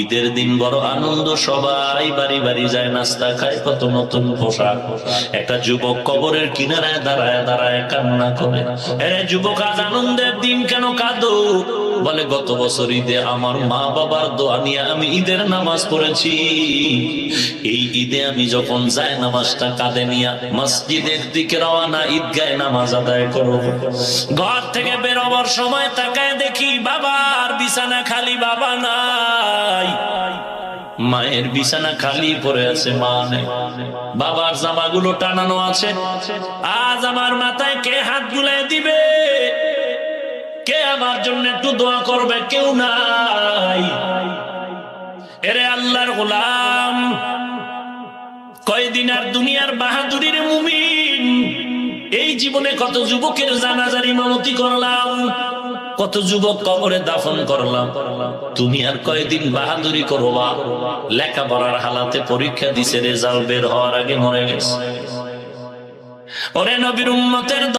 ঈদের দিন বড় আনন্দ, সবাই বাড়ি বাড়ি যায়, নাস্তা খায়, কত নতুন পোশাক। একটা যুবক কবরের কিনারায় দাঁড়ায় দাঁড়ায় কান্না করে, আরে যুবক, আজ আনন্দের দিন, কেন কাঁদো? বলে, গত বছর ঈদে আমার মা বাবার দোয়া নিয়ে আমি ঈদের নামাজ পড়েছি। এই ঈদে আমি যখন যাই নামাজটা কাঁধে নিয়ে মসজিদের দিকে রওনা, ঈদগাহে নামাজ আদায় করব, ঘর থেকে বেরোবার সময় তাকায় দেখি বাবার বিছানা খালি, বাবা নাই। মায়ের বিছানা খালি পড়ে আছে, মা নেই। বাবার জামাগুলো টানানো আছে। আজ আমার মাথায় কে হাত বুলায় দিবে? কে আমার জন্য একটু দোয়া করবে? কেউ নাই। এরে আল্লাহর গোলাম, কয়দিন আর দুনিয়ার বাহাদুরির মুমিন। এই জীবনে কত যুবকের জানাজার ইমামতি করলাম, কত যুবক কবরে দাফন করলাম। তুমি আর কয়দিন বাহাদুরি করবা? লেখাপড়ার হালাতে পরীক্ষা দিছে, রেজাল্ট বের হওয়ার আগে মরে গেছে। ওরে নবীর উম্মতের